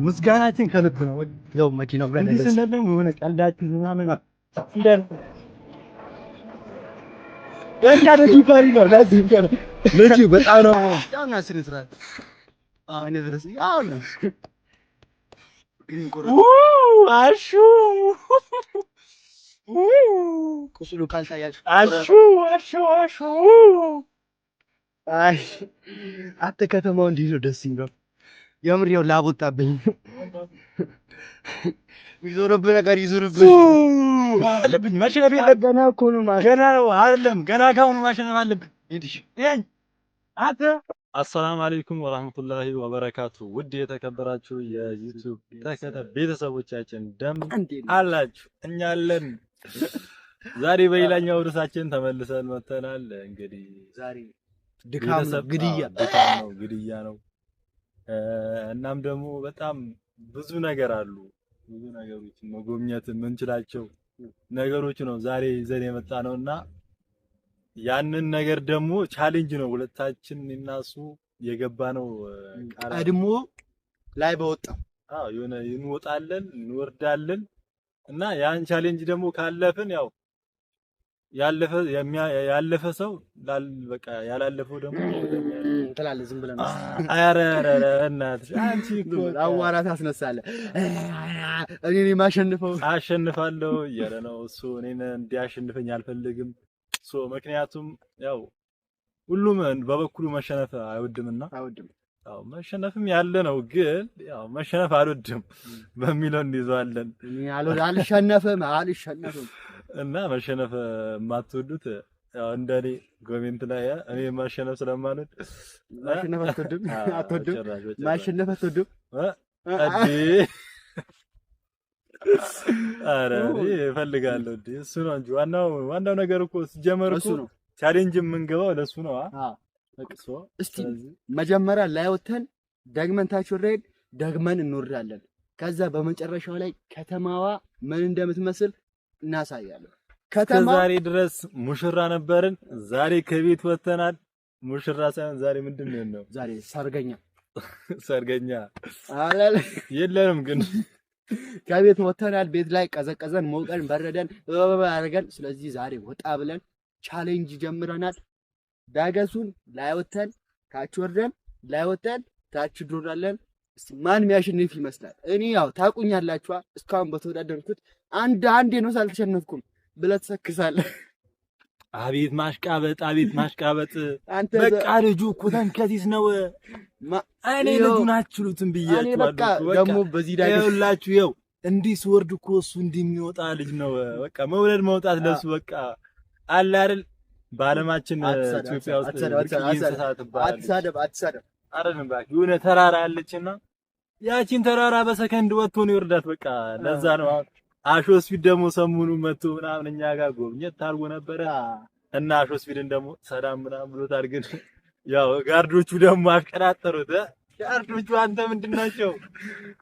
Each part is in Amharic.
ምስጋናችን ከልብ ነው። ያው መኪናው ጋር እንዴ ስንለም የሆነ ቀልዳችን ምናምን እንደን ያንተ ዲፋሪ ነው ለዚህ ነው ለጂ በጣም ነው ያው ናስር ይስራል አሁን ድረስ ያው ነው አሹ ቁስሉ ካልታያችሁ አሹ አይ አተ ከተማው እንዲህ ነው ደስ ይላል። የምር ያው ላቦጣብኝ ይዞርብህ ነገር ይዞርብህ አለብኝ ማሸነፍ የለብህ ገና እኮ ነው ገና ነው አይደለም ገና ካሁኑ ማሸነፍ አለብህ እንዴ አተ አሰላሙ አለይኩም ወራህመቱላሂ ወበረካቱ። ውድ የተከበራችሁ የዩቲዩብ ተከታታይ ቤተሰቦቻችን እንደምን አላችሁ? እኛ አለን። ዛሬ በሌላኛው ርዕሳችን ተመልሰን መጥተናል። እንግዲህ ዛሬ ድካም ነው ግድያ ነው። እናም ደግሞ በጣም ብዙ ነገር አሉ። ብዙ ነገሮች መጎብኘት የምንችላቸው ነገሮች ነው ዛሬ ይዘን የመጣ ነውና ያንን ነገር ደግሞ ቻሌንጅ ነው ሁለታችን እናሱ የገባ ነው ቀድሞ ላይ በወጣው የሆነ እንወጣለን እንወርዳለን እና ያን ቻሌንጅ ደግሞ ካለፍን ያው ያለፈ ሰው በቃ ያላለፈው ደግሞ ትላለህ ዝም ብለን አረ እናትሽ አንቺ እኮ አዋራት አስነሳለህ እኔ ማሸንፈው አሸንፋለሁ እያለ ነው እሱ እኔን እንዲያሸንፈኝ አልፈልግም ምክንያቱም ያው ሁሉም በበኩሉ መሸነፍ አይወድምና ያው መሸነፍም ያለ ነው ግን ያው መሸነፍ አልወድም በሚለው እንይዘዋለን አልሸነፍም እና መሸነፍ የማትወዱት ያው እንደኔ ኮሜንት ላይ እኔ ማሸነፍ ስለማልወድ ማሸነፍ አትወድም አረ እፈልጋለሁ እንዴ እሱ ነው እንጂ ዋናው ነገር እኮ ሲጀመር እኮ ቻሌንጅ የምንገባው ለሱ ነው በቅሶ እስቲ መጀመሪያ ላይ ወተን ደግመን ታች ወርድ ደግመን እንወርዳለን ከዛ በመጨረሻው ላይ ከተማዋ ምን እንደምትመስል እናሳያለን ዛሬ ድረስ ሙሽራ ነበርን ዛሬ ከቤት ወተናል ሙሽራ ሳይሆን ዛሬ ምንድነው ነው ዛሬ ሰርገኛ አላለ የለንም ግን ከቤት ወተናል ቤት ላይ ቀዘቀዘን ሞቀን በረደን አረጋን ስለዚህ ዛሬ ወጣ ብለን ቻሌንጅ ጀምረናል ዳገሱን ላይ ወተን ታች ወርደን ላይ ወተን ታች ዶራለን እስቲ ማን የሚያሸንፍ ይመስላል እኔ ያው ታቁኛላችሁ እስካሁን በተወዳደርኩት አንዴ ነው ሳልተሸነፍኩም ብለህ ተሰክሳለህ አቤት ማሽቃበጥ በቃ ልጁ እኮ ተንከሲስ ነው እኔ ልጁን አትችሉትም ብያችሁ በቃ ደግሞ በዚህ ዳገስ ይኸውላችሁ ይኸው እንዲህ ሲወርድ እኮ እሱ እንደሚወጣ ልጅ ነው በቃ መውለድ መውጣት ለሱ በቃ አለ አይደል በዓለማችን ኢትዮጵያ ውስጥ አትሳደብ አይደለም ባክ የሆነ ተራራ አለችና ያቺን ተራራ በሰከንድ ወጥቶ ነው ይወርዳት በቃ ለዛ ነው አሾስፊድ ደግሞ ሰሞኑ መጥቶ ምናምን እኛ ጋር ጎብኘት ታርጎ ነበረ እና አሾስፊድን ደግሞ ሰላም ምናምን ብሎታል ግን ያው ጋርዶቹ ደግሞ አሽቀራጠሩት ጋርዶቹ አንተ ምንድናቸው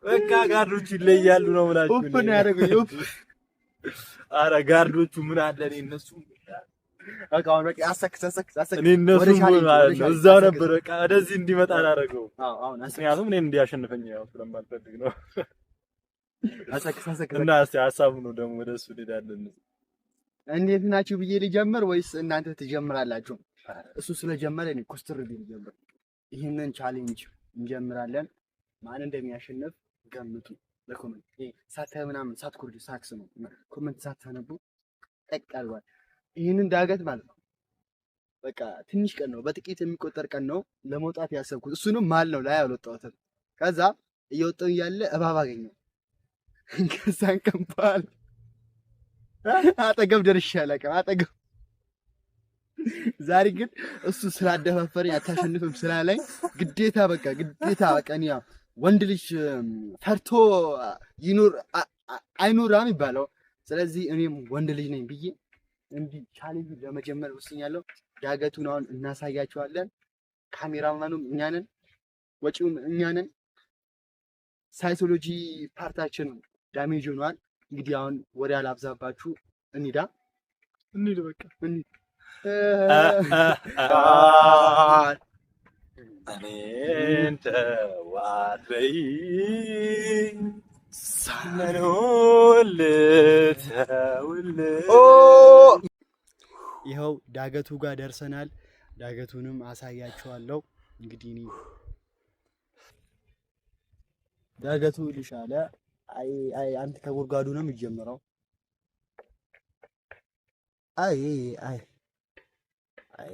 በቃ ጋርዶቹ ይለያሉ ነው ብላችሁ ኡፕ ነው ያደረጉኝ አረ ጋርዶቹ ምን አለ እነሱ በቃ አሁን በቃ አሰክሰክ እነሱ እዛው ነበር በቃ ወደዚህ እንዲመጣ አላረገው አሁን ምክንያቱም እኔን እንዲያሸንፈኝ ያው ስለማልፈልግ ነው አሰክሰክ እና እስቲ ሐሳቡ ነው ደግሞ ወደሱ ሄዳለን እንዴት ናችሁ ብዬ ልጀምር ወይስ እናንተ ትጀምራላችሁ እሱ ስለጀመረ እኔ ኮስተር ቢል ጀምር ይሄንን ቻሌንጅ እንጀምራለን ማን እንደሚያሸንፍ ገምቱ ለኮሜንት ምናምን ሳትኩርዱ ሳክስ ነው ኮሜንት ሳታነቡ ጠቅቃልዋል ይሄንን ዳገት ማለት ነው በቃ ትንሽ ቀን ነው በጥቂት የሚቆጠር ቀን ነው ለመውጣት ያሰብኩት እሱንም ማል ነው ላይ አልወጣሁትም ከዛ እየወጣሁ ያለ እባብ አገኘው ከዛን ቀንባል አጠገብ ደርሻለሁ አጠገብ ዛሬ ግን እሱ ስላደፋፈረኝ አታሸንፍም ስላለኝ ግዴታ በቃ እኔ ያው ወንድ ልጅ ፈርቶ ይኑር አይኑራም ይባላል ስለዚህ እኔም ወንድ ልጅ ነኝ ብዬ እንዲህ ቻሌንጅ ለመጀመር ወስኛለሁ ዳገቱን አሁን እናሳያቸዋለን ካሜራማኑም እኛ ነን ወጪውም እኛ ነን ሳይኮሎጂ ፓርታችን ዳሜጅ ሆኗል እንግዲህ አሁን ወደ አላብዛባችሁ እንሂድ በቃ እኔን ተዋት በይኝ ሳምነውን ልተውልሽ። ይኸው ዳገቱ ጋር ደርሰናል። ዳገቱንም አሳያችኋለሁ። እንግዲህ እኔ ዳገቱ ልሻለ አይ አንተ ከጉድጓዱ ነው የሚጀምረው። አይ አይ አይ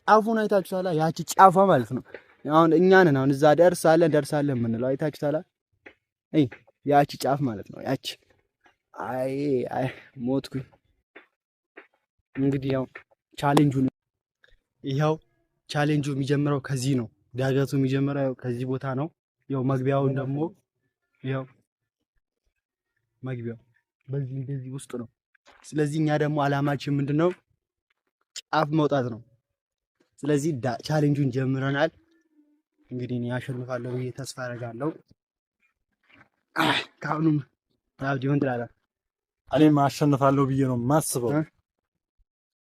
ጫፉን አይታችኋላ? ያቺ ጫፏ ማለት ነው። አሁን እኛ ነን አሁን እዛ ደርሳለን የምንለው አይታችኋላ? አይ ያቺ ጫፍ ማለት ነው። ያቺ አይ ሞትኩኝ። እንግዲህ ያው ቻሌንጁ የሚጀምረው ከዚህ ነው። ዳገቱ የሚጀምረው ከዚህ ቦታ ነው። ያው መግቢያውን ደግሞ ያው መግቢያው በዚህ ውስጥ ነው። ስለዚህ እኛ ደግሞ አላማችን ምንድነው? ጫፍ መውጣት ነው። ስለዚህ ቻሌንጁን ጀምረናል። እንግዲህ እኔ አሸንፋለሁ ብዬ ተስፋ አደርጋለሁ። ካሁኑም አብዲውን ትላለህ። እኔም አሸንፋለሁ ብዬ ነው የማስበው።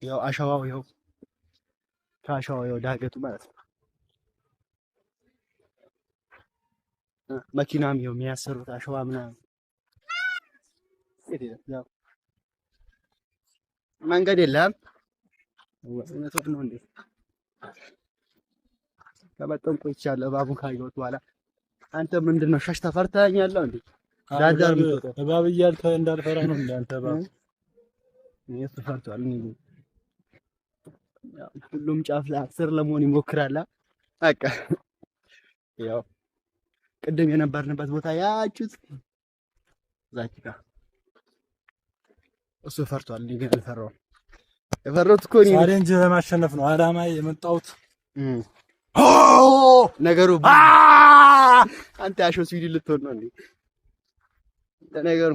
ያው አሸዋው ያው ከአሸዋው ያው ዳገቱ ማለት ነው። መኪናም ያው የሚያሰሩት አሸዋ ምናምን ያው መንገድ የለም። እውነቱን ነው እንዴ? ከመጠን ቆይቻለሁ እባቡን ካየሁት በኋላ። አንተ ምንድነው ሸሽተህ ፈርተኸኛለህ እንዴ? ዳዳር እባብ እያልክ እንዳልፈራ ነው እንዳንተ እባብ እኔስ ፈርቷል። ሁሉም ጫፍ ላይ አስር ለመሆን ይሞክራል። በቃ ያው ቅድም የነበርንበት ቦታ ያችሁት ዛች ጋር እሱ ፈርቷል። እኔ ግን አልፈራሁም። የፈራሁት እኮ እኔ ቻሌንጅ ለማሸነፍ ነው አላማዬ የመጣሁት። ነገሩ አንተ ያሾው ሲዲ ልትሆን ነው እንዴ? ለነገሩ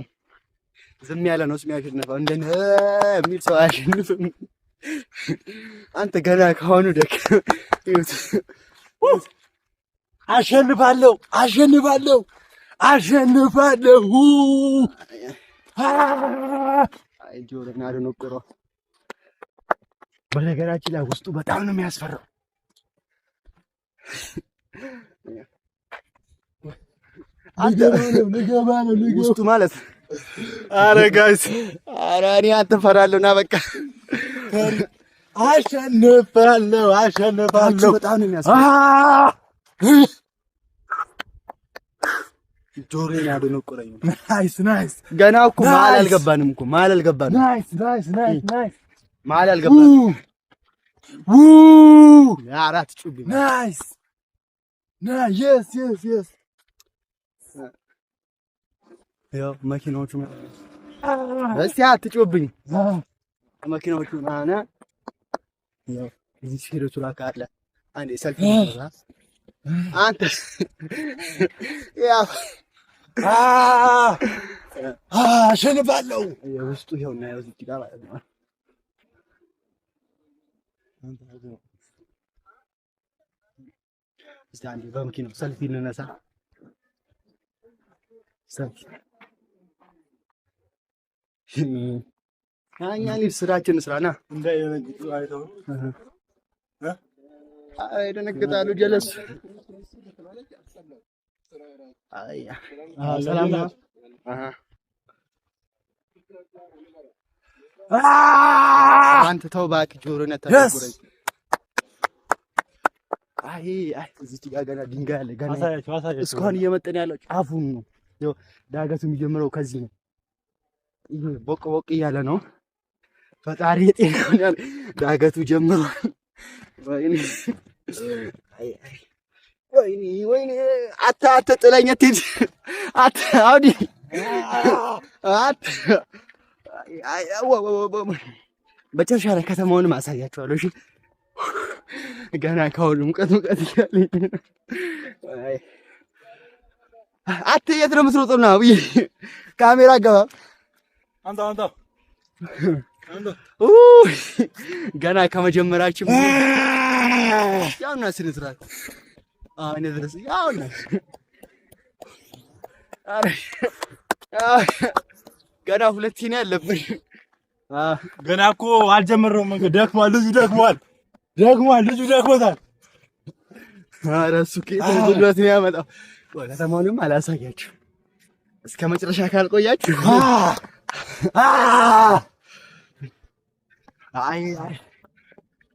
ዝም ያለ ነው የሚያሸንፈው። እንደነ የሚል ሰው አያሸንፍም። አንተ ገና ከሆኑ ደክ አሸንፋለሁ። አይ ጆሮና ደነቆሮ። በነገራችን ላይ ውስጡ በጣም ነው የሚያስፈራው። ልገባ ነው ውስጡ ማለት አረ ጋይስ እኔ አንተን ፈራለሁ። ና በቃ አሸንፋለሁ። በጣም ነው የሚያስፈራው። ጆሮና ደነቆረኝ። ናይስ ገና እኮ መሀል አልገባንም። መሀል አልገባንም። አራት ጩቢ ናይስ የስ ያው መኪናዎቹ እስቲ አትጮብኝ። መኪናዎቹ ማና ያው እዚህ ሲሪቱ ላካ አለ አንዴ ሰልፍ ነው። አንተ ያው አሸንፋለሁ። የውስጡ ይኸውና ያው እዚህ ጋር ማለት ነው። እስቲ አንዴ በመኪናው ሰልፊ እንነሳ። ሰልፊ እኛ ስራችን ስራና እንዳይደነግጡ አይተው ይደነግጣሉ። ጀለስ ሰላም ነው። አንተ ተው እባክህ ጆሮና ተደጉረኝ። አይ እዚህ ጋር ገና ድንጋይ አለ። ገና እስካሁን እየመጠን ያለው ጫፉን ነው። ያው ዳገቱ የሚጀምረው ከዚህ ነው። ይሄ ቦቅ እያለ ነው። ፈጣሪ የጤናውን ያለ ዳገቱ ጀምሮ ወይኔ አትጥለኝ አትሂድ አውዲ በጨረሻ ላይ ከተማውንም አሳያችኋለሁ። እሺ ገና ከሁሉ ሙቀት እያለኝ የት ነው የምትሮጠው? ና ብዬ ካሜራ ገባ አንተ ገና ከመጀመራችን ያውና ስነ ስርዓት እኔ ድረስ ያውና ገና ሁለቴ ነው ያለብኝ። ገና እኮ አልጀመረውም። መንገድ ደክሟል። ልጁ ደክሞታል። ኧረ እሱ ጉልበት ነው ያመጣው። ከተማውንም አላሳያችሁ እስከ መጨረሻ ካልቆያችሁ። አይ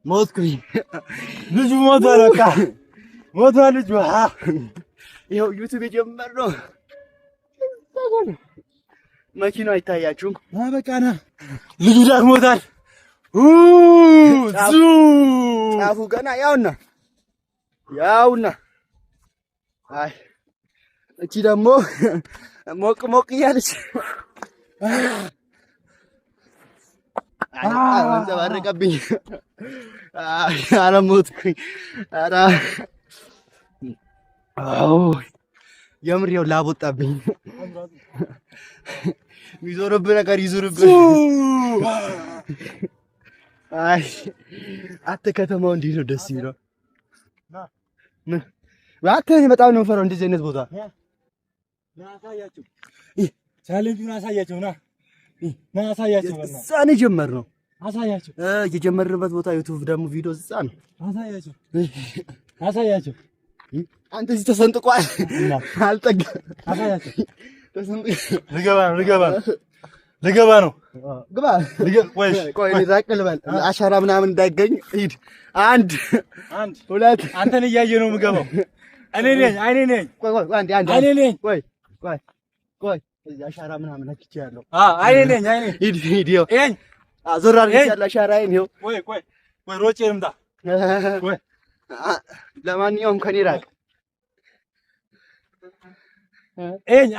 ሞትኩኝ። ልጁ ሞቷል። በቃ ሞቷል ልጁ። ይኸው ዩቲዩብ የጀመርነው መኪናው አይታያችሁም? በቃ ና ልጁ ዳክሞታል። ጫፉ ገና ያውና አይ እቺ ደግሞ ሞቅ ሞቅ እያለች አንጸባረቀብኝ። ኧረ ሞትኩኝ። ኧረ የምር ይኸው ላብ ወጣብኝ። የሚዞርብህ ነገር ይዞርብህ። አይ አንተ ከተማው እንዴት ነው ደስ የሚለው? ምን እባክህ በጣም ነው የምፈራው እንደዚህ አይነት ቦታ። ና አሳያቸው፣ ቻሌንጁን አሳያቸው። ና አሳያቸው። እዛ ነው የጀመርነው። አሳያቸው። የጀመርንበት ቦታ ዩቲዩብ ደግሞ ቪዲዮ እዛ ነው። አሳያቸው። አንተ እዚህ ተሰንጥቋል። አልጠጋም። አሳያቸው። ልገባ ነው። ግባ። ቆይ ራቅ ልበል፣ አሻራ ምናምን እንዳይገኝ። ሂድ። አንድ ሁለት። አንተን እያየ ነው የምገባው። እኔ ነኝ። እኔ ነኝ። ቆይ እዚህ አሻራ ምናምን ነክቼያለሁ። እኔ ነኝ። ሂድ። ይኸው ዞር አድርጌሻለሁ አሻራዬን። ይኸው ቆይ ሮጬ ልምጣ። ለማንኛውም ከኔ ራቅ።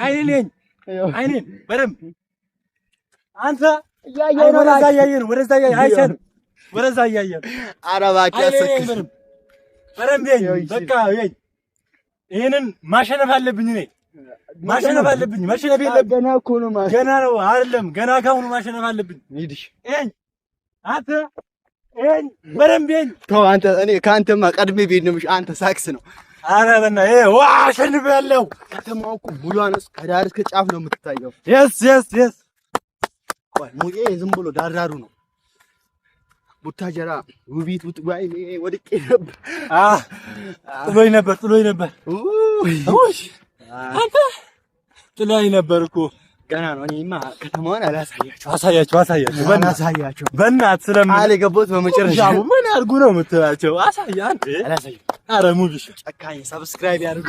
አይኔን በደምብ አንተ እያየህ ነው። ወደዛ እያየህ ነው። ኧረ እባክህ አስክስ በደምብ በቃ ይሄንን ማሸነፍ አለብኝ። እኔ ማሸነፍ አለብኝ። ማሸነፍ የለብኝ። ገና እኮ ነው። ገና ነው አይደለም፣ ገና ካሁኑ ማሸነፍ አለብኝ። አንተ በደምብ ተው። አንተ እኔ ከአንተማ ቀድሜ ቤት ነው። አንተ ሳክስ ነው። ኧረ በእናትህ አሸንፌያለሁ። ከተማው እኮ ሙሉዋን ከዳር እስከ ጫፍ ነው የምትታየው። የስ ቆይ ሙዬ ዝም ብሎ ዳርዳሩ ነው። ቡታጀራ ውቢት ወድቄ ነበር። ጥሎኝ ነበር። አንተ ጥሎኝ ነበር እኮ። ገና ነው። እኔማ ከተማዋን አላሳያቸው። አሳያቸው። በእናትህ ስለምን አልገባሁት። በመጨረሻ ምን አድርጉ ነው የምትላቸው? አላሳያቸው። ኧረ ሙሉሽ ጨካኝ። ሰብስክራይብ ያድርጉ።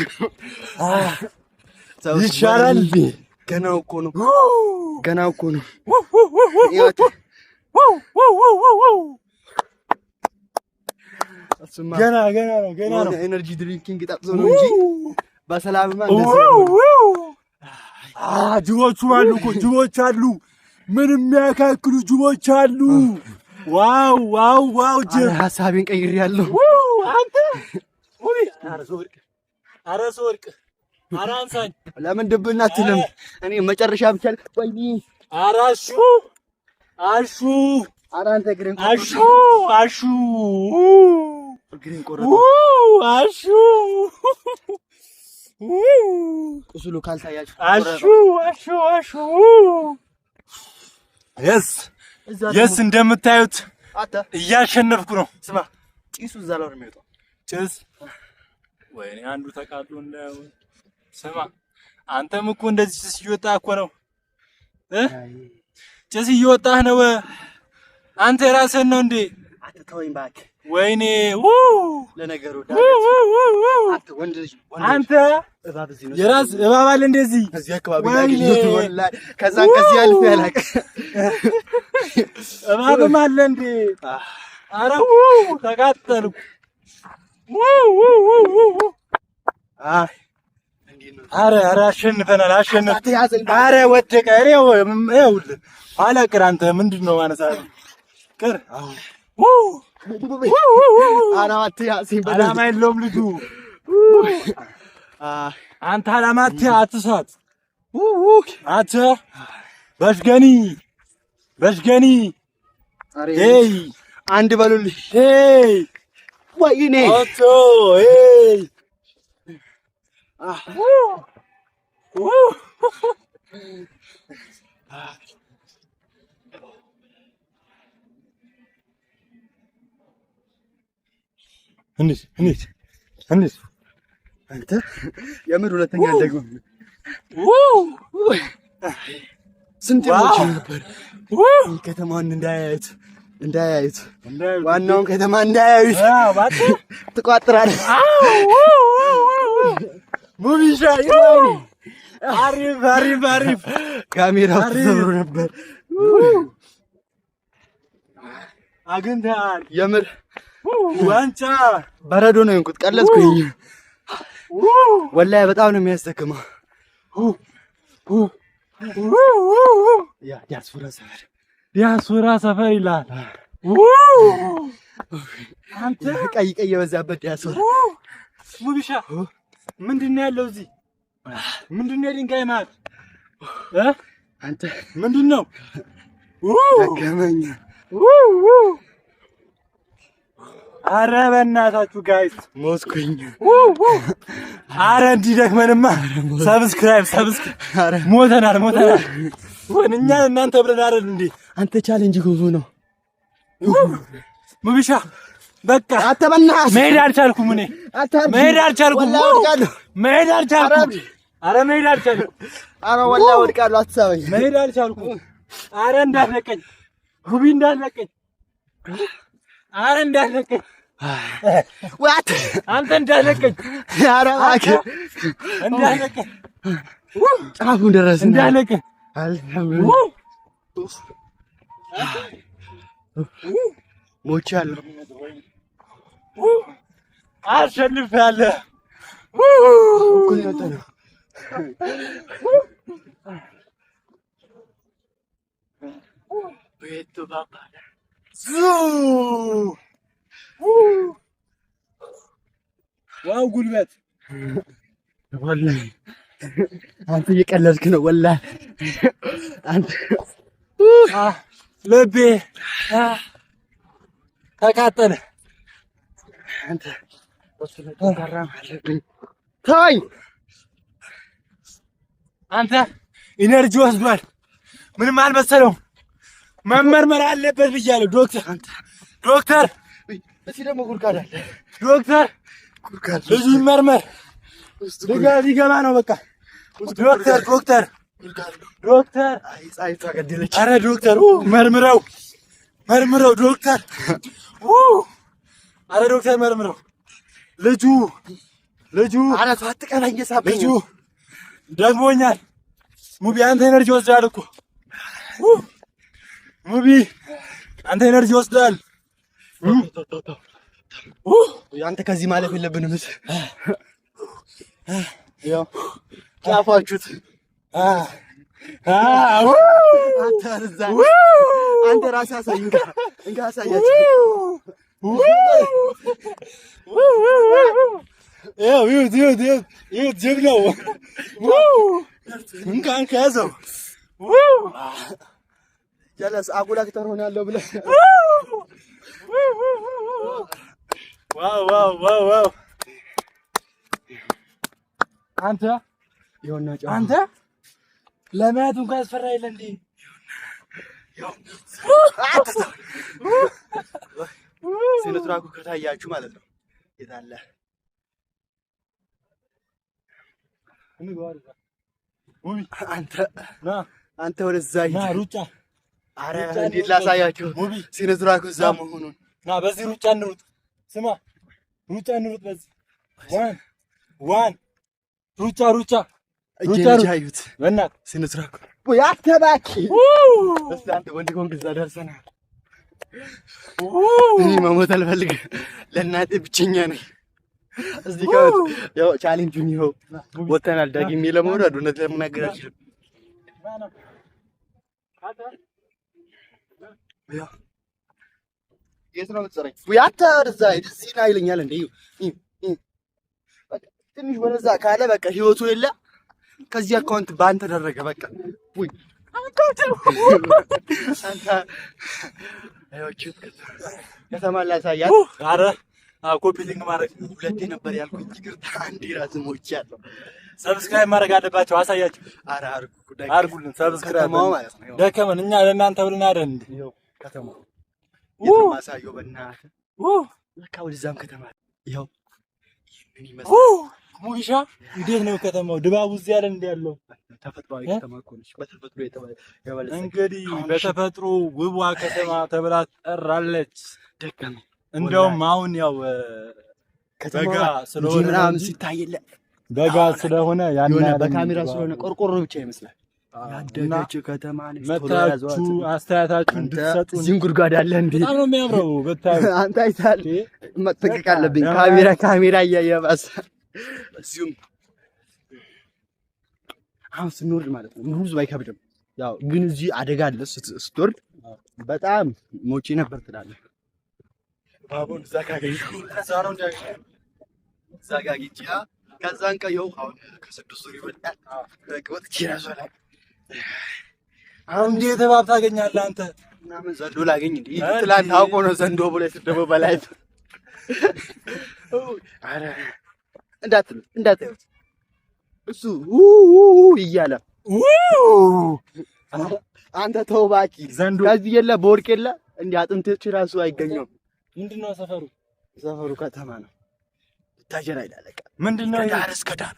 ይሻላል። ገና እኮ ነው። ገና ነው። ኤነርጂ ድሪንኪንግ ጠጥቶ ነው እንጂ በሰላምማ ጅቦቹ አሉ እኮ ጅቦች አሉ። ምን የሚያካክሉ ጅቦች አሉ። ዋው ጅብ። ሀሳቤን ቀይሬያለሁ። አንተ ኧረ ሰው ወርቅ ኧረ አንሳኝ። ለምን ድብና አትልም? እኔ መጨረሻ ብቻ ወይኔ። ኧረ አሹ ኧረ አንተ እግሬን አሹ እግሬን ቆረጠ። አሹ ቁስሉ ካልታያችሁ አሹ የስ እንደምታዩት እያሸነፍኩ ነው። ስማ ጭሱ እዛ ላይ ነው የሚወጣው። ጭስ ወይኔ አንዱ ተቃጥሎ እንዳይሆን። ስማ አንተም እኮ እንደዚህ ጭስ እየወጣህ እኮ ነው። ጭስ እየወጣህ ነው። አንተ የራስህን ነው እንዴ? አትተወኝ እባክህ። ወይኔ ለነገሩ ወንድ ልጅ አንተ የራስ እባብ አለ እንደዚህ እዚህ አካባቢ ላይ ከዛን ከዚህ አልፎ ያላቀ እባብም አለ እንዴ? ኧረ ተቃጠልኩ። ኧረ አሸንፈናል። ኧረ ወደቀ። ይኸውልህ ኋላ ቅር። አንተ ምንድን ነው ማነሳት ቅር። ዓላማ የለውም ልጁ። አንተ ዓላማ አትሳት። በሽገኒ አንድ በሉልኝ። ወይኔ እንዴት አንተ የምር ሁለተኛ ደግሞ ስንት ሞች ነበር ከተማውን እንዳያዩት ዋናውን ከተማ እንዳያዩት ትቋጥራለህ። ሙቢሻ ይሁን አሪፍ ካሜራው ተሰብሮ ነበር። አግኝተሃል የምር ዋንጫ በረዶ ነው እንኩት ቀለጥኩኝ። ወላሂ በጣም ነው የሚያስደክመው። ያ ዲያስፖራ ሰፈር ይላል። አንተ ቀይ የበዛበት ዲያስፖራ ሙቢሻ ምንድን ነው ያለው እዚህ? ምንድን ነው የድንጋይ መሀል አንተ ምንድን ነው? ደከመኝ። አረ በእናታችሁ ጋይስ ሞትኩኝ። አረ እንዲደክመንማ ሰብስክራይብ ሞተናል። እኛ እናንተ ብለን አይደል እንዴ? አንተ ቻሌንጅ ጉቡ ነው ሙቢሻ። በቃ አተበናስ መሄድ አልቻልኩም። እኔ መሄድ አልቻልኩም። አረ መሄድ አልቻልኩም። አረ ወላሂ ወድቃለሁ። አትሳበኝ። መሄድ አልቻልኩም። አረ እንዳትለቀኝ ጉቢ፣ እንዳትለቀኝ። አረ እንዳትለቀኝ። ዋት አንተ እንዳትለቀኝ። አረ እባክህ እንዳትለቀኝ። ጫፉን ደረስን። እንዳትለቀኝ። ሞቻለሁ። አሸንፌያለሁ። እኩል ነው። ቤቱ ባባ ዋው ጉልበት! ወላሂ አንተ እየቀለድክ ነው። ወላሂ አንተ ልቤ ተቃጠለ። አንተ ተወኝ። አንተ ኢነርጂ ወስዷል። ምንም አልመሰለውም። መመርመር አለበት ብያለሁ። ዶክተር እዚህ ደግሞ ጉድጓድ አለ። ዶክተር ልጁ ይመርመር። ሊገባ ነው በቃ። ዶክተር ፀሐይቷ ገደለች። አረ ዶክተር መርምረው ዶክተር። አረ ዶክተር መርምረው። ልጁ አረ ተው አትቀናኝ። እየሳበኝ ልጁ ደግሞኛል። ሙቢ አንተ ኤነርጂ ወስደሃል እኮ ሙቢ አንተ ኤነርጂ ወስደሃል። አንተ ከዚህ ማለፍ የለብንም። ያው ጫፋችሁት። አንተ ራስህ አሳይ። እንካ አሳያችሁ። ይኸው ጀግናው እንካ ያዘው። ጀለስ አጉል አክተር ሆናለሁ ብለህ ዋው አንተ ለማየት እንኳን ያስፈራ የለ እንዴ? ሲነትራኩ ከታያችሁ ማለት ነው። የታለ አንተ ወደዛ ሩጫ። አረ እንዴት ላሳያችሁ ሲነትራኩ እዛ መሆኑን። ና በዚህ ሩጫ እንሩጥ። ስማ ሩጫ እንሩጥ በዚህ ዋን ሩጫ እጄንጃዩት በእናትህ ሲነትራኩ ወይ አተባኪ እስቲ አንተ ወንድ ኮንክ እዛ ደርሰናል። እኔ መሞት አልፈልግም። ለእናቴ ብቸኛ ነኝ። እዚህ ጋር ያው ቻሌንጁን ይኸው ወተናል። ደግሜ ለመውረድ እውነት ለመናገር አልችልም። የት ነው የምትሰራኝ? ወይ አንተ ወደዛ እዚህ ና ይለኛል እንዴ? ትንሽ ወደዛ ካለ በቃ ህይወቱ የለ። ከዚህ አካውንት ባን ተደረገ በቃ። ወይ አንተ ከተማ ላሳያት። ኧረ ኮፒ ሊንክ ማድረግ ሁለቴ ነበር ያልኩኝ። ይቅርታ አንዴ ራስ ሞቻለሁ። ሰብስክራይብ ማድረግ አለባቸው። አሳያችሁ። ኧረ አድርጉልን ሰብስክራይብ ማለት ነው። ደከመን እኛ ለእናንተ ብለን አይደል እንዴ? ይኸው ከተማው የት ነው ማሳየው? በእናትህ ለካ ወደዛም ከተማ ይኸው ምን ይመስላል? ሙሻ እንዴት ነው ከተማው? ድባቡ እዚህ ያለ እንደ ያለው ተፈጥሯዊ ከተማ እኮ ነች። በተፈጥሮ የበለጸገች እንግዲህ በተፈጥሮ ውቧ ከተማ ተብላ ትጠራለች። እንደውም አሁን ያው በጋ ስለሆነ ምናምን ሲታየለ በጋ ስለሆነ የሆነ በካሜራ ስለሆነ ቆርቆሮ ብቻ ይመስላል። ያደገች ከተማ ነች። መታችሁ አስተያየታችሁን እንድትሰጡን። እዚህም ጉድጓድ አለ እንዴ? በጣም ነው የሚያምረው። በጣም አንተ አይተሃል? መጠንቀቅ አለብኝ። ካሜራ እያየባስ እዚሁም አሁን ስንወርድ ማለት ነው ብዙ አይከብድም። ያው ግን እዚህ አደጋ አለ። ስትወርድ በጣም ሞቼ ነበር ትላለህ። ባቡን እዛ ካገኘሁ እዛ ጋር አግኝቼ ከዛን ቀየው አሁን ከስድስት ዙር ይበልጣል። ወጥቼ እራሱ ላይ አሁን እንዴት እባብ ታገኛለህ አንተ? ምናምን ዘንዶ ላገኝ እንዴ? ትላንት አውቆ ነው ዘንዶ ብሎ የሰደበው በላይ። ኧረ እንዳትሉት እሱ እያለ አንተ ተው እባክህ። ዘንዶ ከዚህ የለ በወርቅ የለ እንዲህ አጥንቶች እራሱ አይገኘውም። ምንድን ነው ሰፈሩ? ሰፈሩ ከተማ ነው። ቡታጅራ ይላል። ምንድን ነው ዳር እስከ ዳር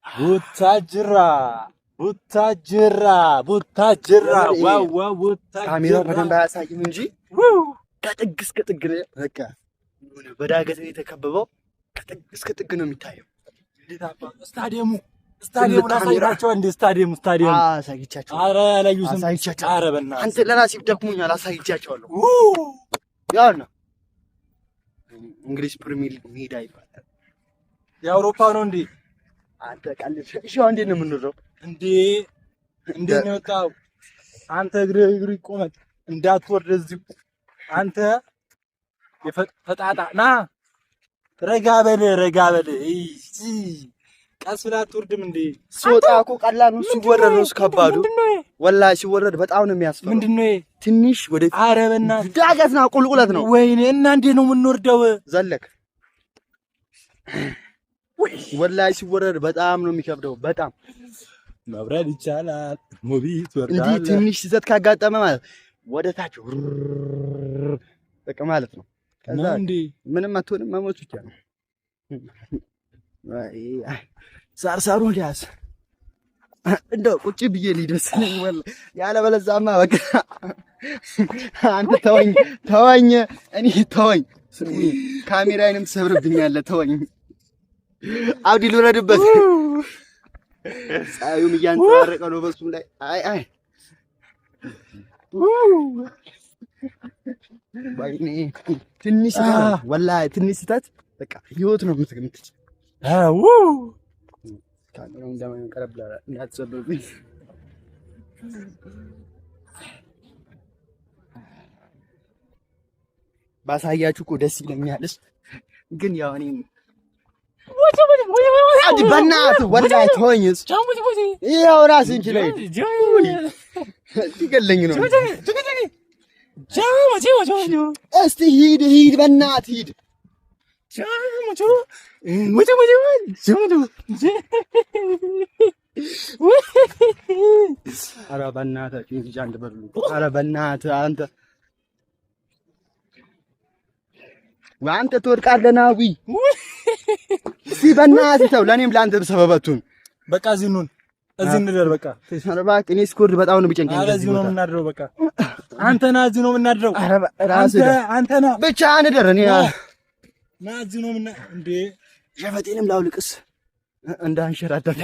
ቡታጅራ ዋው ቡታጅራ። ካሜራው በደንብ አያሳይም እንጂ ከጥግ እስከ ጥግ ነው። በቃ በዳገት ነው የተከበበው። ከጥግ እስከ ጥግ ነው የሚታየው። ስታዲየሙ አሳይቻቸው እንዴ? ስታዲየሙ አሳይቻቸው። ኧረ አላዩትም። አሳይቻቸው። ኧረ በእናትህ አንተ ለራስህ ደክሞኛል። አሳይቻቸዋለሁ። ያው ነው እንግሊዝ ፕሪሚየር ሊግ ሜዳ ይባላል። የአውሮፓ ነው እንዴ? አንተ ቀልድ። እሺ እንዴት ነው የምንወጣው? እንዴት ነው የወጣው? አንተ እግር ይቆመጥ እንዳትወርድ እዚሁ። አንተ የፈጣጣ ና ረጋ በል። ቀስ ብላ አትወርድም እንዴ? ሲወጣ እኮ ቀላል ነው። ሲወረድ ነው ከባዱ። ወላሂ ሲወረድ በጣም ነው የሚያስፈራው። ምንድነው ይሄ? ትንሽ ወደ ኧረ በእናትህ ዳገት ነው፣ ቁልቁለት ነው። ወይኔ እና እንዴት ነው የምንወርደው? ዘለክ ወላሂ ሲወረድ በጣም ነው የሚከብደው። በጣም መብረድ ይቻላል። ሞቢት ወርዳለ እንዲህ ትንሽ ስህተት ካጋጠመ ማለት ወደ ታች በቃ ማለት ነው። ከዛ እንዴ ምንም አትሆንም፣ መሞት ብቻ ነው። ሳርሳሩ እንዲያስ እንደው ቁጭ ብዬ ሊደስልኝ ወላሂ። ያለበለዚያማ በቃ አንተ ተወኝ፣ እኔ ተወኝ። ካሜራዬንም ትሰብርብኛለህ። ተወኝ አብዲ ልውረድበት። ፀሐዩም እያንጸባረቀ ነው በሱም ላይ። አይ ትንሽ ወላሂ ትንሽ ስህተት በቃ ህይወት ነው የምትገምት። ካሜራውን እንደምን ቀረብ እንዳትሰብርብኝ። ባሳያችሁ እኮ ደስ ይለኛልስ፣ ግን ያው እኔ በእናትህ ወላሂ ተወኝስ። ያው ራስህን ችለህ ሊገለኝ ነው። እስቲ ሂድ በእናትህ ሂድ። ኧረ በእናትህ እንጂ አንድ በሉ። ኧረ በእናትህ አንተ ትወድቃለህ። ናዊ እስቲ በእናትህ ተው። ለእኔም ለአንተም ሰበበቱን በቃ እዚህ እንደር። በቃ ኧረ እባክህ እኔ ስኮርድ በጣም ነው ቢጨንቀኝ። ኧረ እዚህ ነው የምናድረው። በቃ አንተ ና እዚህ ነው የምናድረው። ኧረ አንተ ና ብቻ እንደር። እኔ ና እዚህ ነው እንዴ ሸፈጤንም ላውልቅስ እንዳንሸራተት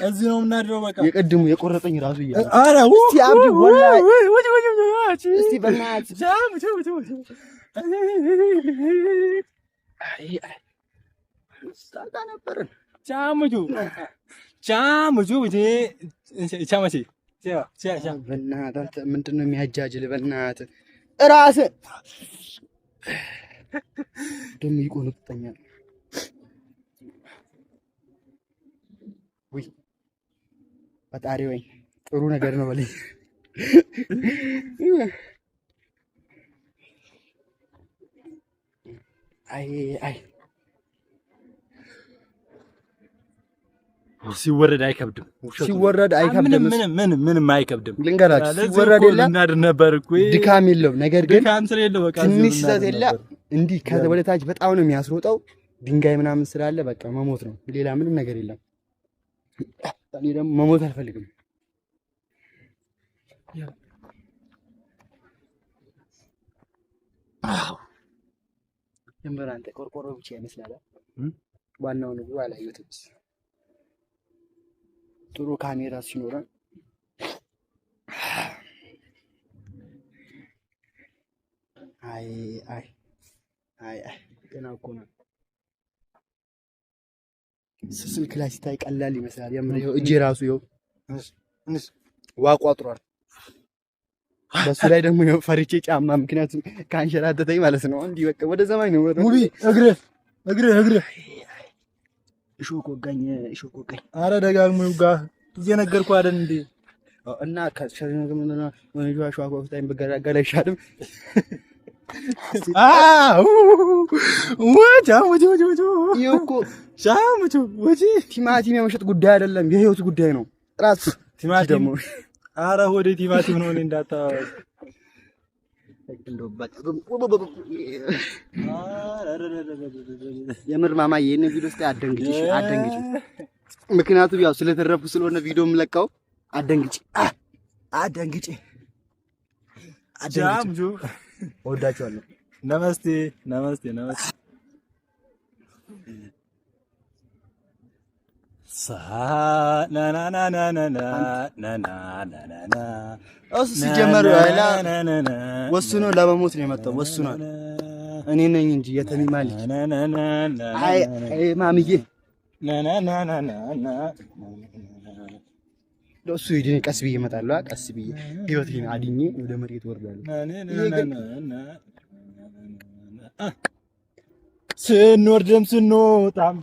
እዚህ ነው የምናድረው። በቃ የቀድሙ የቆረጠኝ ራሱ እያለ ኧረ እስቲ አብዲ ወላሂ እስቲ በእናትህ ነበርን በእናትህ ምንድን ነው የሚያጃጅል? በእናትህ እራስህ ደግሞ ይቆነጥጠኛል። ውይ ፈጣሪ ወይ ጥሩ ነገር ነው በለኝ። አይ ሲወረድ አይከብድም። ምንም አይከብድም። ልንገራችሁ ሲወረድ የለም እናድር ነበር እኮ ድካም የለውም። ነገር ግን ድካም ስለሌለው በቃ ትንሽ ስህተት የለ እንዲህ ከዛ ወደ ታች በጣም ነው የሚያስሮጠው። ድንጋይ ምናምን ስላለ በቃ መሞት ነው። ሌላ ምንም ነገር የለም። እኔ ደግሞ መሞት አልፈልግም። ጀምበር አንተ ቆርቆሮ ብቻ ይመስላል። ዋናው ነው አላየሁትም። ጥሩ ካሜራ ሲኖረን አይ አይ አይ ገና እኮ ነው። ስልክ ላይ ሲታይ ቀላል ይመስላል። የምር ይኸው እጄ ራሱ ይኸው ዋቋጥሯል። በሱ ላይ ደግሞ ይኸው ፈርቼ ጫማ ምክንያቱም ካንሸራተተኝ ማለት ነው። እንዲህ በቃ ወደ ሰማይ ነው ወደ ሙቢ እግርህ እሾህ ወጋኝ። አረ ደጋግሞ ጋር እየነገርኩህ አይደል እንዴ? እና ከሸሪነ ገመና ወንጆ አሸዋ ኮፍታይም በገላገለ ይሻልም። ቲማቲም የመሸጥ ጉዳይ አይደለም፣ የህይወት ጉዳይ ነው። ራስ ቲማቲም ደግሞ አረ ሆዴ ቲማቲም ነው። እኔ እንዳታወራ የምር ማማ ይሄን ቪዲዮ እስቲ አደንግጭ። ምክንያቱም ያው ስለተረፉ ስለሆነ ቪዲዮ የምለቀው አደንግጭ። ጃምጁ ወዳችኋለሁ። ነመስቴ እሱ ሲጀመር ወስኖ ለመሞት ነው የመጣው። ወስኗል። እኔ ነኝ እንጂ የተሚማ ልጅ። አይ ማምዬ እሱ ሂድን። ቀስ ብዬ እመጣለሁ። ቀስ ብዬ ህይወቴን አድኜ ወደ መሬት ወርዳለሁ። ስንወርድም ስንወጣም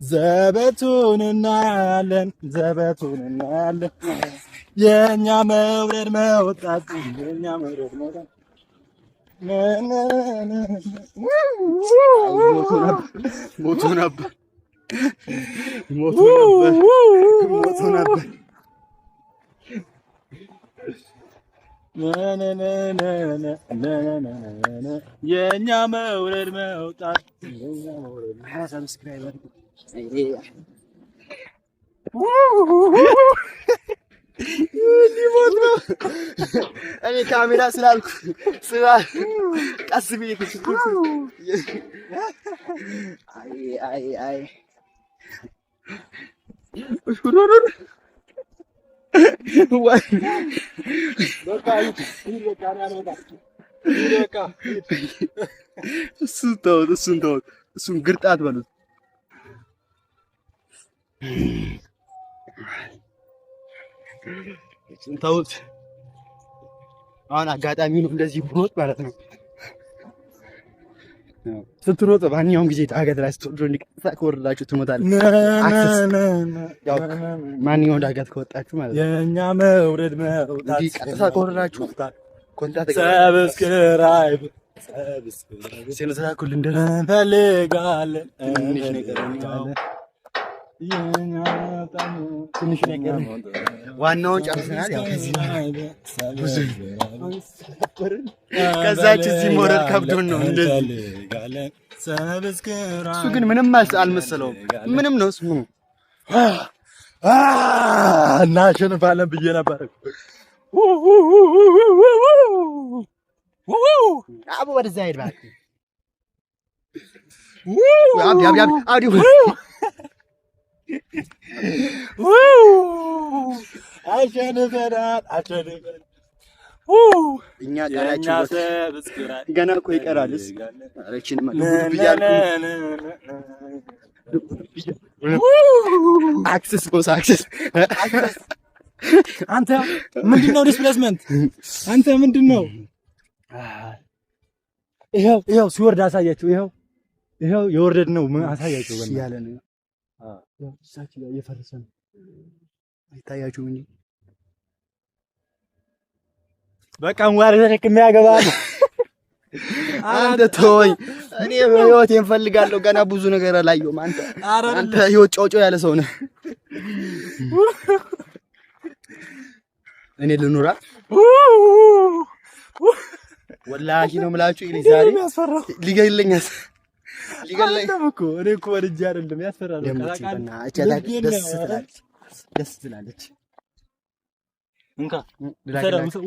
ዘበቱን እናያለን። የእኛ መውረድ መውጣት ሞቶ ነበር። የእኛ መውረድ መውጣት እኔ ካሜራ ስላልኩ ቀስ ብዬ አይ እሱን ተውት። እሱን ግርጣት በሉት። እሱን ተውት። አሁን አጋጣሚ ነው እንደዚህ ብሮጥ ማለት ነው። ስትሮጥ ማንኛውም ጊዜ ዳገት ላይ ስትወርዱ እንዲቀጥታ ከወረዳችሁ ትሞታለህ። ማንኛውም ዳገት ከወጣችሁ ማለት ነው። የእኛ መውረድ መውጣት ቀጥታ ከወረዳችሁ ኮንታክት ሰብስክራይብ ስለተላኩልን እንፈልጋለን። ትንሽ ነገር ዋናውን ጨርሰናል። ያው ከዛች እዚህ መውረድ ከብዶን ነው እንደዚህ። እሱ ግን ምንም አልመሰለውም። ምንም ነው ስሙ እናሸንፋለን ብዬ ነበር። አቡ ወደዛ ሄድ እባክህ። አሸንፈናል። እኛ ገና እኮ ይቀራልስ። አክሰስ አንተ ምንድነው? ዲስፕሌስመንት አንተ ምንድነው? ይኸው ሲወርድ አሳያቸው። ይኸው የወረድ ነው አሳያቸው። ያለ ነው እሳቸው እየፈረሰ ነው አይታያችሁም እንጂ በቃ ሙዋር ተሸክሜ ያገባል። አንተ ተወኝ። እኔ በህይወት እንፈልጋለሁ። ገና ብዙ ነገር አላየሁም። አንተ ህይወት ጮጮ ያለ ሰው ነህ። እኔ ልኑራ ወላሂ ነው የምላችሁ። ዛሬ ሊገለኛል ሊገለኝ እኮ እኔ እኮ ወድጄ አይደለም ያስፈራል። ደስ ትላለች። እንካ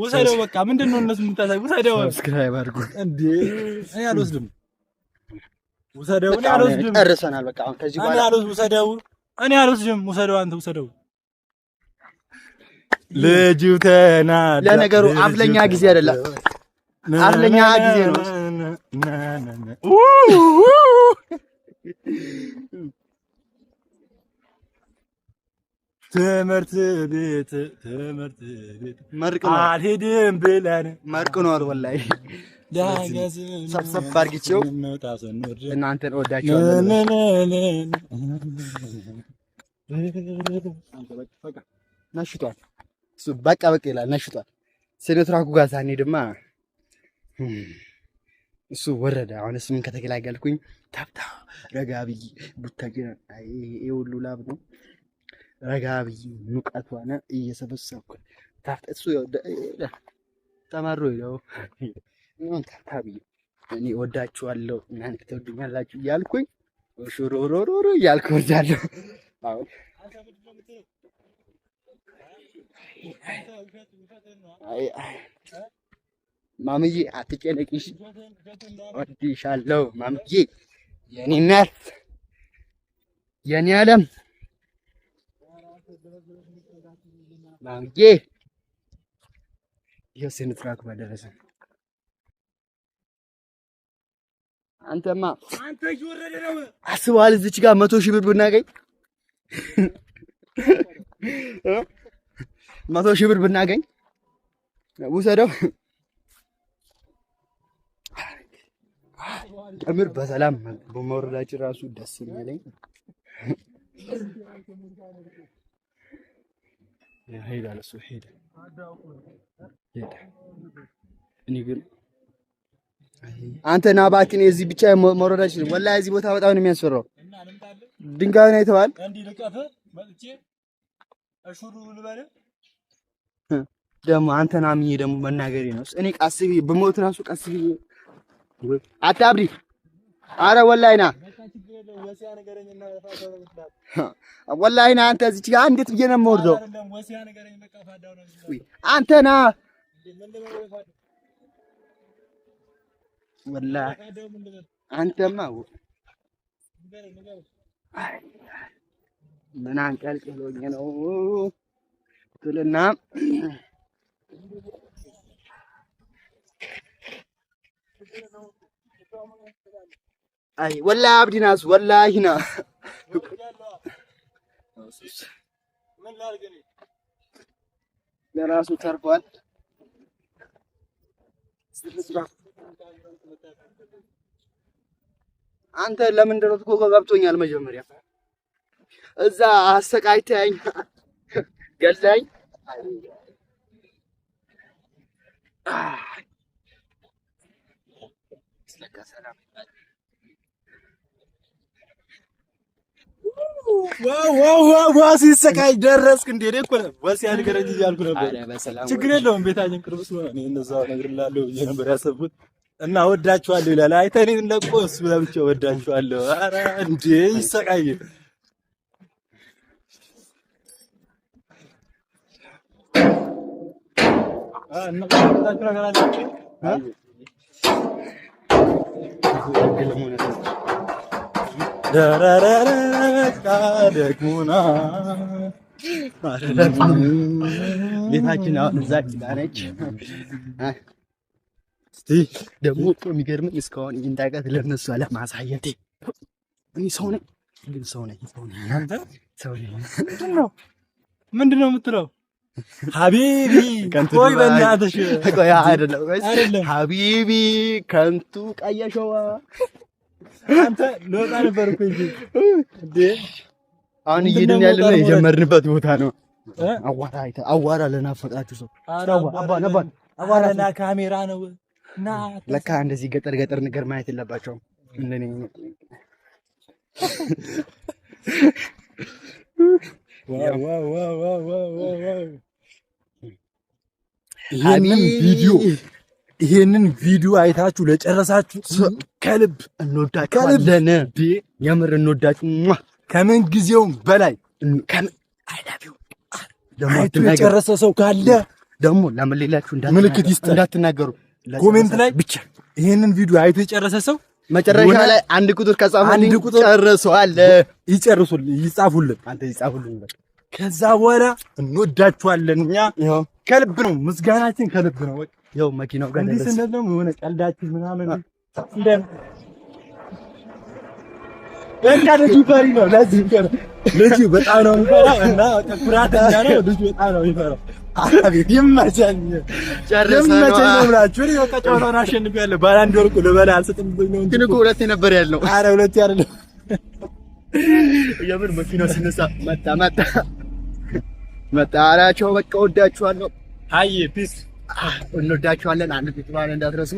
ውሰደው። በቃ ምንድን ነው እነሱ የምታሳይ? ውሰደው። ሰብስክራይብ አድርጉ እንዴ! እኔ አልወስድም። ውሰደው። እኔ አልወስድም። ጨርሰናል። በቃ አሁን ከዚህ በኋላ ውሰደው። እኔ አልወስድም። ውሰደው። አንተ ውሰደው። ልጁ ተናዳ። ለነገሩ አፍለኛ ጊዜ አይደለም፣ አፍለኛ ጊዜ ነው። ትምህርት ቤት አልሄድም ብለን መርቅኗል። ወላሂ ሰብሰብ አድርጊቸው። እናንተን እወዳችኋለሁ። ነሽቷል እሱ በቃ ይላል። ነሽቷል። ሲኖትራኩ ጋር ሳንሄድማ እሱ ወረደ። አሁንስ ምን ከተገላገልኩኝ ታብታ ረጋ ብዬ ቡታጅራ ይሄ ሁሉ ላብ ነው። ረጋ ብዬ ሙቀቷን እየሰበሰብኩ ታብታ እሱ ተማሮ ነው ታብታ ብዬ እኔ ወዳችኋለሁ እናንተ ትወዱኛላችሁ እያልኩኝ ሹሮሮሮሮ እያልኩ ወዳለሁ። አሁን ማምዬ አትጨነቂሽ፣ እወድሻለሁ ማምዬ፣ የኔ እናት፣ የኔ ዓለም ማምዬ። ይኸው ሲኖትራክ በደረሰ። አንተማ አስበዋል እዚች ጋር 100,000 ብር ብናገኝ 100,000 ብር ብናገኝ ውሰደው። እምር በሰላም በመውረዳችን ራሱ ደስ የሚለኝ ሄዳል። እሱ ሄደ። እኔ ግን አንተ ና እባክህ፣ እዚህ ብቻ መውረዳችን ወላሂ እዚህ ቦታ በጣም ነው የሚያስፈራው። ድንጋዩን አይተዋል። ደግሞ አንተ ና ምዬ ደግሞ መናገሬ ነው። እኔ ቀስ ብዬ በሞት ራሱ ቀስ ብዬ አታብሪ። አረ ወላሂ ና ወላሂ ና አንተ እዚህ ጋር እንዴት ብዬ ነው የምወርደው? አንተ ና ወላሂ አንተማ ምን አንቀልቅሎኝ ነው ትልና አይ ወላሂ አብዲናስ ወላሂ ና ለራሱ ተርፏል። አንተ ለምን ደረስኩ እኮ ገብቶኛል። መጀመሪያ እዛ አሰቃይተኸኝ ገላኝ ዋው ሲሰቃይ ደረስክ እንዴ? እኮ ወሲያ ንገረኝ እያልኩ ነበር። ችግር የለውም ቤታችን ቅርብ ስለሆነ እኔ እነዛው እነግርልሃለሁ ብዬ ነበር ያሰብኩት። እና ወዳችኋለሁ ይላል። አይተህ እኔን ለቆ እሱ ለብቻው ወዳችኋለሁ። ኧረ እንዴ ይሰቃይ። እና ታችሁ ነገር አለ ደግሞና ቤታችን አሁን እዛች ጋር ነች። እስቲ ደግሞ እኮ የሚገርመኝ እስካሁን ይህን ታውቃት ለእነሱ አለማሳየቴ። እኔ ሰው ነኝ ግን ሰው ነኝ። አንተ ሰው ነኝ። ምንድን ነው የምትለው? ሀቢቢ ቆይ በእናትሽ ቆይ። አይደለም ሀቢቢ ከንቱ ቀየሸዋ አንተ ልወጣ ነበር እኮ እንዴ። አሁን እየሄድን ያለነው የጀመርንበት ቦታ ነው። አዋራ ለናፈቃችሁ ሰው አዋራ ካሜራ ነው እና ለካ እንደዚህ ገጠር ገጠር ነገር ማየት የለባቸውም። እንደኔ ይሄንን ቪዲዮ ይሄንን ቪዲዮ አይታችሁ ለጨረሳችሁ ከልብ እንወዳችኋለን። የምር እንወዳችሁ ከምን ጊዜውም በላይ አይቶ የጨረሰ ሰው ካለ ደግሞ ለምሌላችሁ ምልክት ይስጥ እንዳትናገሩ ኮሜንት ላይ ብቻ ይሄንን ቪዲዮ አይቶ የጨረሰ ሰው መጨረሻ ላይ አንድ ቁጥር ከጻፉልኝ ጨርሰዋል። ይጻፉልን አንተ ይጻፉልን። ከዛ በኋላ እንወዳችኋለን። እኛ ከልብ ነው ምስጋናችን ከልብ ነው። ያው መኪናው ጋር ደረሰ እንደው የሆነ ቀልዳችን ምናምን እንደ ልጁ ፈሪ ነው። ለዚህ ልጁ በጣም ነው የሚፈራው እና ኩራተኛ ነው። ልጁ በጣም ነው የሚፈራው። አቤት ይመቸኝ ጨርሰናል ነው ብላችሁ እኔ በቃ ጨዋታውን አሸንፌያለሁ። ባላንድ ወርቁ ልበላ አልሰጥም ብሎኝ ነው እንጂ ግን እኮ ሁለቴ ነበር ያለው። ኧረ ሁለቴ አይደለም። የምር መኪናው ሲነሳ መጣ አላቸው። በቃ ወዳችኋለሁ። አይ ፒስ እንወዳችኋለን። አንድ ፊት ባለ እንዳትረሱ።